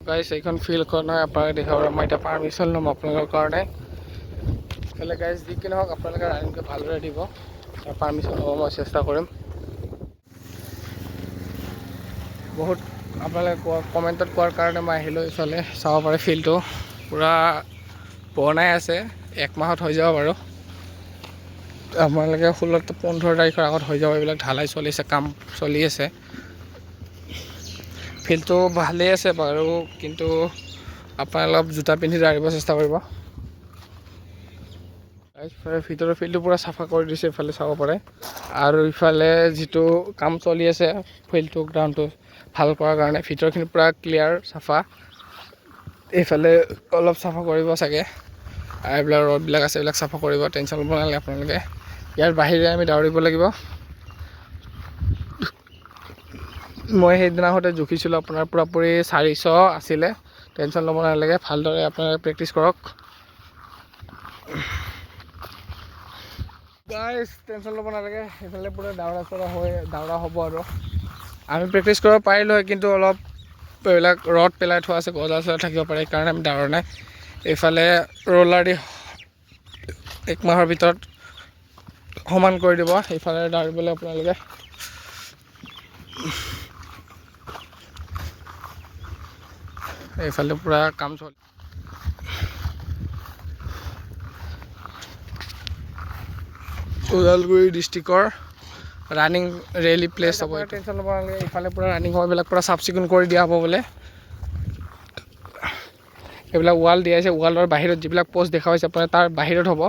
গাইছ এইখন ফিল্ডখন হয় আপোনালোকে দেখাব মই এতিয়া পাৰ্মিশ্যন ল'ম আপোনালোকৰ কাৰণে এইফালে গাইছ যি কি নহওক আপোনালোকে ৰানিংটো ভালদৰে দিব পাৰ্মিশ্যন ল'ব মই চেষ্টা কৰিম বহুত আপোনালোকে কমেণ্টত কোৱাৰ কাৰণে মই আহিলোঁ এইফালে চাব পাৰে ফিল্ডটো পূৰা বনাই আছে 1 মাহত হৈ যাব বাৰু আপোনালোকে 16-15 তাৰিখৰ আগত হৈ যাব এইবিলাক ঢালাই চলিছে কাম চলি আছে ফিল্ডটো ভালেই আছে বাৰু কিন্তু আপোনালোকে অলপ জোতা পিন্ধি দৌৰিব চেষ্টা কৰিব ভিতৰৰ ফিল্ডটো পূৰা চাফা কৰি দিছে এইফালে চাব পাৰে আৰু ইফালে যিটো কাম চলি আছে ফিল্ডটো গ্ৰাউণ্ডটো ভাল কৰাৰ কাৰণে ভিতৰখিনি পূৰা ক্লিয়াৰ চাফা এইফালে অলপ চাফা কৰিব চাগে আৰু এইবিলাক ৰ'ডবিলাক আছে এইবিলাক চাফা কৰিব টেনশ্যন ল'ব নালাগে আপোনালোকে ইয়াৰ বাহিৰে আমি দৌৰিব লাগিব মই সেইদিনাখনতে জুখিছিলোঁ আপোনাৰ পূৰাপূৰি 400 আছিলে টেনশ্যন ল'ব নালাগে ভালদৰে আপোনালোকে প্ৰেক্টিছ কৰক গাইছ টেনশ্যন ল'ব নালাগে সেইফালে পূৰা দৌৰা হ'ব আৰু আমি প্ৰেক্টিছ কৰিব পাৰিলোঁ হয় কিন্তু অলপ এইবিলাক ৰড পেলাই থোৱা আছে গজা চজা থাকিব পাৰে সেইকাৰণে আমি দৌৰা নাই এইফালে ৰোলাৰ দি 1 মাহৰ ভিতৰত সমান কৰি দিব সেইফালে দৌৰিবলৈ আপোনালোকে এইফালে পূৰা কাম চলি ওদালগুৰি ডিষ্ট্ৰিক্টৰ ৰানিং ৰেলী প্লেচ হ'ব টেনশ্যন ল'ব নালাগে এইফালে পূৰা ৰানিং হ'ব এইবিলাক পূৰা চাফ চিকুণ কৰি দিয়া হ'ব বোলে এইবিলাক ৱাল দিয়া আছে ৱালৰ বাহিৰত যিবিলাক পোষ্ট দেখা হৈছে আপোনাৰ তাৰ বাহিৰত হ'ব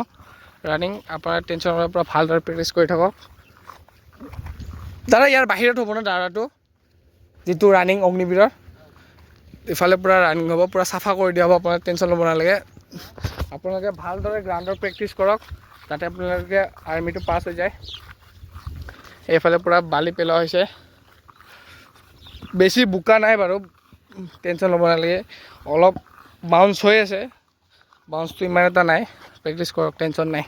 ৰানিং আপোনাৰ টেনশ্যন ল'ব পূৰা ভালদৰে প্ৰেক্টিছ কৰি থাকক দাদা ইয়াৰ বাহিৰত হ'ব ন দাদাটো যিটো ৰানিং অগ্নিবীৰৰ ইফালে পূৰা ৰানিং হ'ব পূৰা চাফা কৰি দিয়া হ'ব আপোনাৰ টেনশ্যন ল'ব নালাগে আপোনালোকে ভালদৰে গ্ৰাউণ্ডৰ প্ৰেক্টিছ কৰক যাতে আপোনালোকে আৰ্মিটো পাছ হৈ যায় এইফালে পূৰা বালি পেলোৱা হৈছে বেছি বোকা নাই বাৰু টেনশ্যন ল'ব নালাগে অলপ বাউন্স হৈ আছে বাউন্সটো ইমান এটা নাই প্ৰেক্টিছ কৰক টেনশ্যন নাই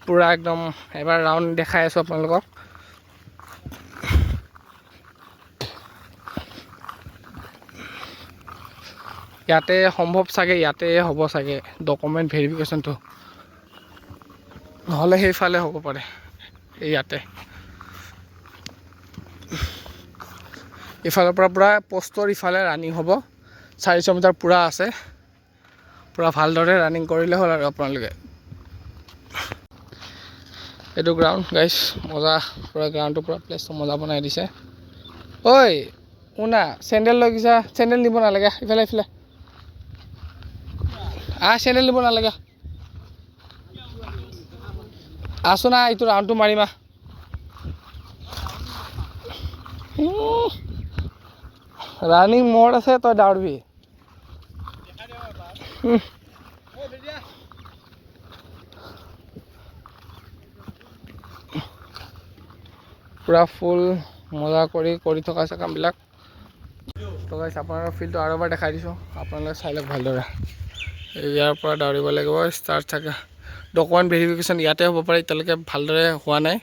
পূৰা একদম এবাৰ ৰাউণ্ড দেখাই আছোঁ আপোনালোকক ইয়াতে সম্ভৱ চাগে ইয়াতে হ'ব চাগে ডকুমেণ্ট ভেৰিফিকেশ্যনটো নহ'লে সেইফালে হ'ব পাৰে ইয়াতে ইফালৰ পৰা পূৰা পষ্টৰ ইফালে ৰানিং হ'ব 400 মিটাৰ পূৰা আছে পূৰা ভালদৰে ৰানিং কৰিলে হ'ল আৰু আপোনালোকে এইটো গ্ৰাউণ্ড গাইছ মজা পূৰা গ্ৰাউণ্ডটো পূৰা প্লেচটো মজা বনাই দিছে ঐ শুনা চেণ্ডেল লৈ গৈছা চেণ্ডেল নিব নালাগে ইফালে চেণ্ডেল নিব নালাগে আছো না এইটো ৰাউণ্ডটো মাৰিমা ৰানিং মোড আছে তই দৌৰিবি পূৰা ফুল মজা কৰি থকা আছে কামবিলাক তো গাইছ আপোনালোকৰ ফিল্ডটো আৰু এবাৰ দেখাই দিছোঁ আপোনালোকে চাই লওক ভালদৰে ইয়াৰ পৰা দৌৰিব লাগিব ষ্টাৰ্ট থাকে ডকুমেণ্ট ভেৰিফিকেশ্যন ইয়াতে হ'ব পাৰে এতিয়ালৈকে ভালদৰে হোৱা নাই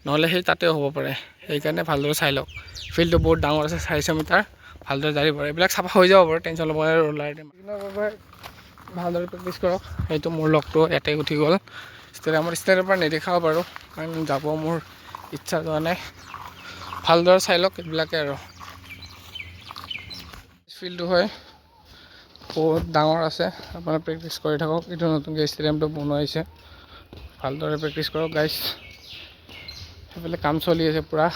নহ'লে সেই তাতেও হ'ব পাৰে সেইকাৰণে ভালদৰে চাই লওক ফিল্ডটো বহুত ডাঙৰ আছে 400 মিটাৰ ভালদৰে জাৰিব পাৰে এইবিলাক চাফা হৈ যাব বাৰু টেনশ্যন ল'ব নালাগে ৰোলাৰ ভালদৰে প্ৰেক্টিছ কৰক সেইটো মোৰ লগটো ইয়াতে উঠি গ'ল ষ্টেডিয়ামৰ পৰা নেদেখাব বাৰু কাৰণ যাব মোৰ ইচ্ছা যোৱা নাই ভালদৰে চাই লওক এইবিলাকে আৰু ফিল্ডটো হয় বহুত ডাঙৰ আছে আপোনাৰ প্ৰেক্টিছ কৰি থাকক এইটো নতুনকৈ ষ্টেডিয়ামটো বনোৱা হৈছে ভালদৰে প্ৰেক্টিছ কৰক গাইছ সেইফালে কাম চলি আছে পূৰা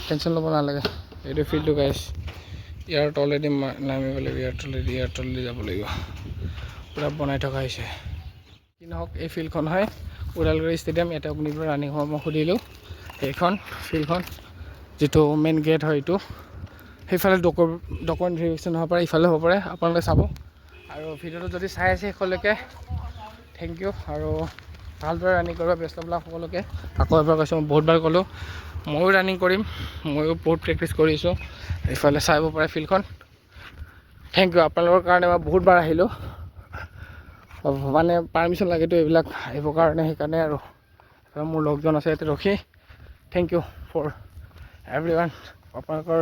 টেনশ্যন ল'ব নালাগে এইটো ফিল্ডটো গাইছ ইয়াৰ তলেদি নামিব লাগিব ইয়াৰ তলেদি যাব লাগিব পূৰা বনাই থকা হৈছে কি নহওক এই ফিল্ডখন হয় ওদালগুৰি ষ্টেডিয়াম ইয়াতে অগ্নিবীৰৰ ৰানিং হ'ব মই সুধিলোঁ সেইখন ফিল্ডখন যিটো মেইন গেট হয় এইটো সেইফালে ডকুমেণ্ট ভেৰিফিকেশ্যন হ'ব পাৰে ইফালে হ'ব পাৰে আপোনালোকে চাব আৰু ভিডিঅ'টো যদি চাই আছে শেষলৈকে থেংক ইউ আৰু ভালদৰে ৰানিং কৰিব ব্যস্তবিলাক সকলোকে আকৌ এবাৰ কৈছোঁ মই বহুতবাৰ ক'লোঁ ময়ো ৰানিং কৰিম ময়ো বহুত প্ৰেক্টিছ কৰিছোঁ এইফালে চাব পাৰে ফিল্ডখন থেংক ইউ আপোনালোকৰ কাৰণে মই বহুতবাৰ আহিলোঁ মানে পাৰ্মিশ্যন লাগেতো এইবিলাক আহিবৰ কাৰণে সেইকাৰণে আৰু মোৰ লগজন আছে ইয়াতে ৰখি থেংক ইউ ফৰ এভৰিৱান আপোনালোকৰ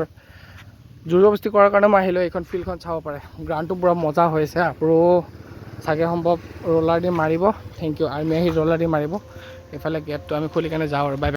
জোৰ জবস্তি কৰাৰ কাৰণে মই আহিলোঁ, এইখন ফিল্ডখন চাব পাৰে। গ্ৰাউণ্ডটো পূৰা মজা হৈছে আৰু চাগে সম্ভৱ ৰ'লাৰ দি মাৰিব। থেংক ইউ, আৰ্মি আহি ৰ'লাৰ দি মাৰিব। এইফালে গেটটো আমি খুলি কেনে যাওঁ আৰু বাই বাই।